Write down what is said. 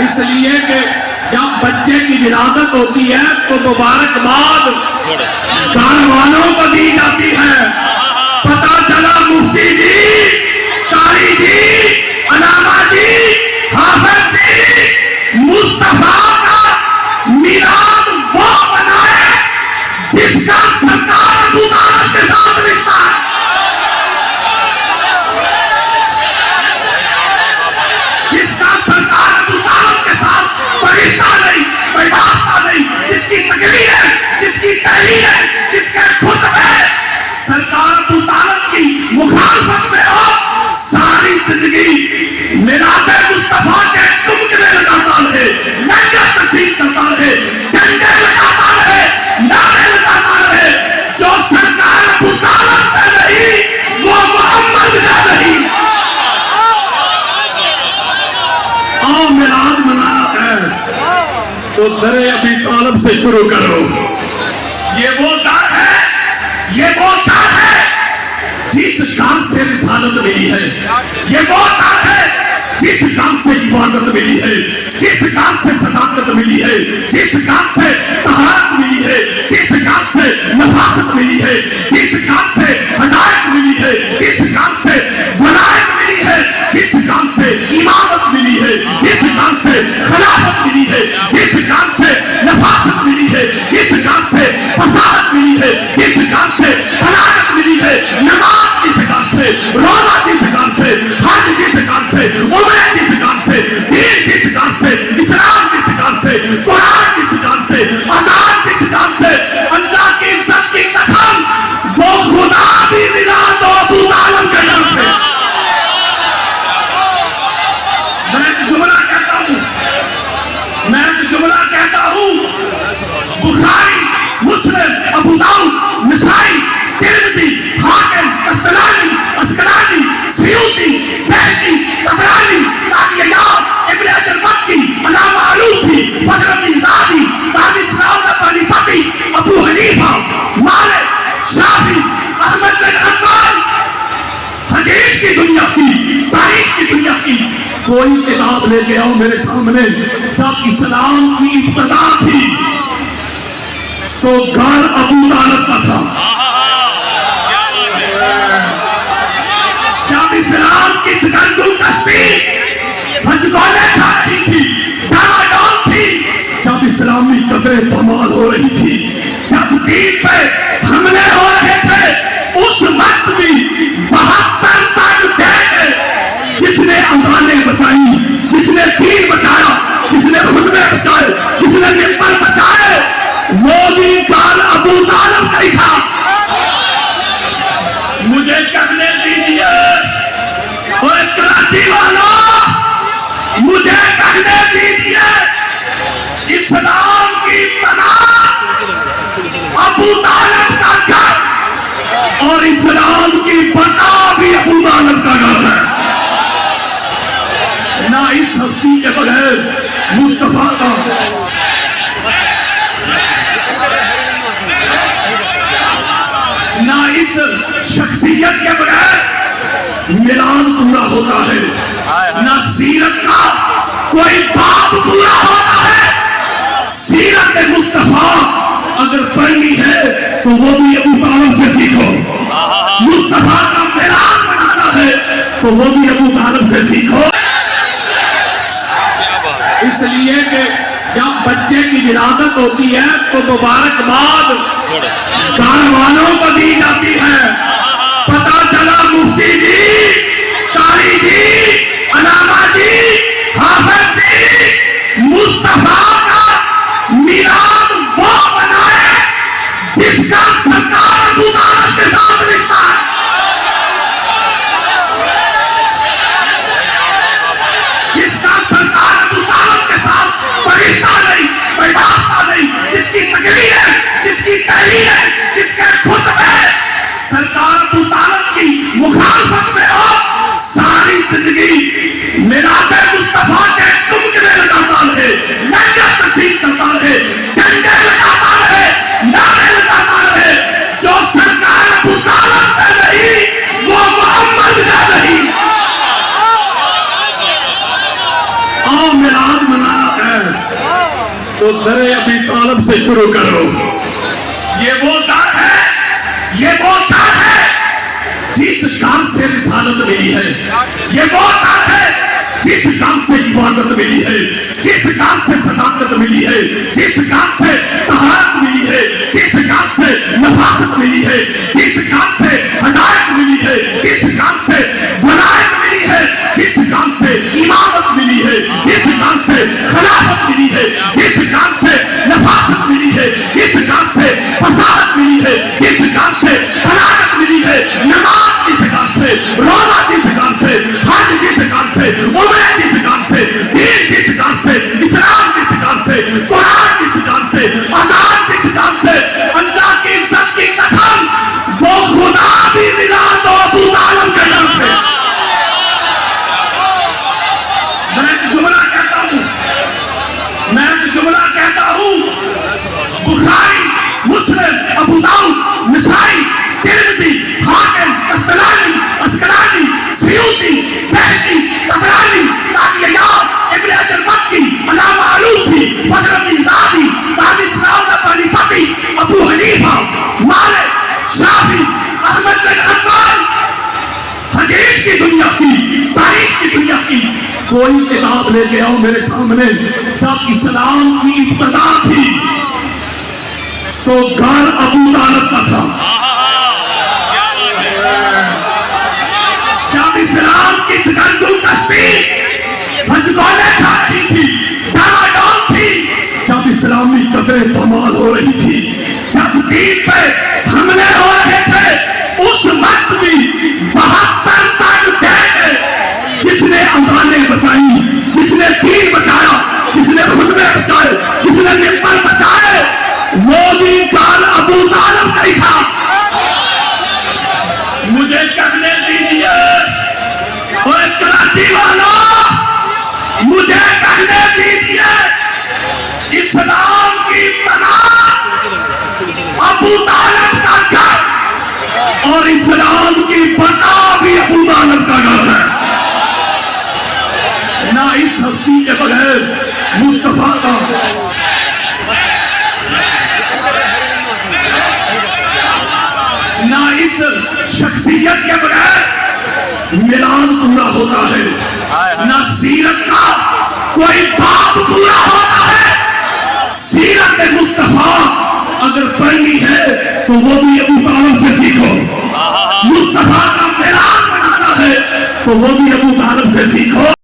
اس لیے کہ جب بچے کی ولادت ہوتی ہے تو مبارکباد گھر والوں کو دی جاتی ہے. پتا چلا مفتی جی، قاری جی، علامہ جی، حافظ جی مصطفیٰ کا میلاد وہ بنائے جس کا سرکار ابو طالب کے ساتھ رشتہ ہے. جس کا سرکار ابو طالب کے ساتھ کوئی رشتہ نہیں، کوئی واسطہ نہیں، جس کی تقریر ہے، جس کی تحریر ہے، جس کے خطبے سرکار ابو طالب کی مخالفت میں ہو، ساری زندگی میلاد مصطفیٰ کے ٹمکنے لگاتا رہے، لنگر تقسیم کرتا رہے، جھنڈے لگاتا رہے، نعرے لگاتا رہے. جو سرکار ابو طالب پہ نہیں وہ محمد پہ نہیں. آؤ میلاد منانا ہے تو در ابی طالب سے شروع کرو. یہ وہ در ہے، یہ وہ در ہے جس گھر سے رسالت ملی ہے. یہ وہ در ہے جس گھر سے عبادت ملی ہے، جس گھر سے صداقت ملی ہے، جس گھر سے طہارت ملی ہے، جس گھر سے نفاست ملی ہے، جس گھر سے ہدایت ملی ہے، جس گھر سے ولایت ملی ہے، جس گھر سے امامت ملی ہے، جس گھر سے خلافت ملی ہے، جس گھر سے نفاست ملی ہے، جس گھر سے فصاحت ملی ہے، جس گھر سے طلاقت ملی ہے. نماز جس گھر سے، روزہ جس گھر سے، حج جس گھر سے، عمرہ جس گھر سے، دین جس گھر سے، اسلام جس گھر سے، قرآن جس گھر سے، اذان جس گھر سے، اللہ کی عزت کی قسم وہ خدا بھی ملا تو ابو طالب کے گھر سے. میں ایک جملہ کہتا ہوں، بخاری، مسلم، ابو داؤد، نسائی، ترمذی، حاکم، اسقلانی، سیوطی، بہقی، طبرانی، قاضی عیاض، ابن حجر مکی، علامہ آلوسی، فخر الدین رازی، قاضی ثناءاللہ پانی پتی، ابو حنیفہ، مالک، شافعی، احمد بن حنبل. حدیث کی دنیا کی، تاریخ کی دنیا کی کوئی کتاب لے کے آؤ میرے سامنے. جب اسلام کی ابتدا تھی تو گھر ابو طالب کا تھا. جب اسلام کی تکندو کشتی ہجگولے کھا رہی تھی، ڈاواڈول تھی، جب اسلامی قدریں پامال ہو رہی تھی، جب دین پہ حملے ہو رہے تھے، اس وقت بھی 72 تک دے جس نے اذانیں بچائی، جس نے دین بچایا، جس نے خطبے بچائے، جس نے ممبر بچائے، وہ بھی کال ابو طالب کا ہی تھا. مجھے کہنے دیجیے اور کراچی والوں، مجھے کہنے دیجیے اسلام کی پناہ ابو طالب کا گھر اور اسلام کی پناہ بھی ابو طالب کا گھر ہے. نہ اس ہستی کے بغیر مصطفیٰ کا نہ اس شخصیت کے بغیر میلاد پورا ہوتا ہے، نہ سیرت کا کوئی باب پورا ہوتا ہے. سیرت مصطفیٰ اگر پڑھنی ہے تو وہ بھی ابو طالب سے سیکھو. مصطفیٰ کا میلاد منانا ہے تو وہ بھی ابو طالب سے سیکھو. اس لیے کہ جب بچے کی ولادت ہوتی ہے تو مبارکباد گھر والوں کو دی جاتی ہے. پتا چلا مفتی جی، قاری جی، علامہ جی، حافظ جی مصطفیٰ کا میلاد وہ بنائے جس کا سرکار ابو طالب کے ساتھ رشتہ ہے. جس کا سرکار ابو طالب کے ساتھ کوئی رشتہ نہیں، کوئی واسطہ نہیں، جس کی تقریر ہے، جس کی تحریر ہے، جس کے خطبے سرکار ابو طالب کی مخالفت میں ہو، تو در ابی طالب سے شروع کرو. یہ وہ در ہے, یہ وہ در ہے جس در سے رسالت ملی ہے. یہ وہ در ہے جس در سے عبادت ملی ہے, جس در سے صداقت ملی ہے, جس در سے طہارت ملی ہے, جس در سے نفاست ملی ہے, جس در سے ہدایت ملی ہے, جس در سے ولایت ملی ہے, جس در سے امامت ملی ہے, جس در سے خلافت ملی ہے, جس در سے نفاست ملی ہے, جس در سے فصاحت ملی ہے, جس در سے طلاقت ملی ہے, نماز جس در سے, روزہ جس در سے, حج جس در سے, عمرہ جس در سے, دین جس در سے, اسلام جس در سے, قرآن جس در سے, اذان جس در سے, اللہ کی عزت کی قسم وہ خدا بھی ملا تو ابو طالب کے در سے. میں ایک جملہ کہتا ہوں, میں ایک جملہ کہتا ہوں, بخاری, مسلم, ابو داؤد, نسائی, ترمذی, حاکم, اسقلانی, سیوطی, بہقی, طبرانی, تالیات, ابن حجر مکی, علامہ علوسی, فخر الدین رازی, قاضی ثناءالدین بنی پتی, ابو حنیفہ, مالک, شافعی, احمد بن حنبل, حدیث کی دنیا کی, تاریخ کی دنیا کی کوئی کتاب لے کے آؤ میرے سامنے. جب اسلام کی ابتدا تھی تو گھر ابو طالب کا تھا. جب اسلام کی تقدم تشریح بھجگولے کھا رہی تھی, ڈاواڈول تھی, جب اسلامی قدریں پامال ہو رہی تھی, جب دین پہ حملے ہو رہے تھے, اس وقت بھی 72 تن گئے جس نے اذانیں بتائی, جس نے دین بتایا, جس نے خطبے بتائے, جس نے ممبر بتائے, وہ بھی کال ابو طالب کا ہی تھا. مجھے کہنے دیجیے اور کراچی والوں, مجھے کہنے دیجیے اسلام کی پناہ ابو طالب کا گھر اور اسلام کی پناہ بھی ابو طالب کا گھر ہے. نہ اس ہستی کے بغیر مصطفیٰ کا نہ اس شخصیت کے بغیر میلان پورا ہوتا ہے, نہ سیرت کا کوئی باب پورا ہوتا ہے. سیرت مصطفیٰ اگر پڑھنی ہے تو وہ بھی ابو طالب سے سیکھو. مصطفیٰ کا میلان بنانا ہے تو وہ بھی ابو طالب سے سیکھو.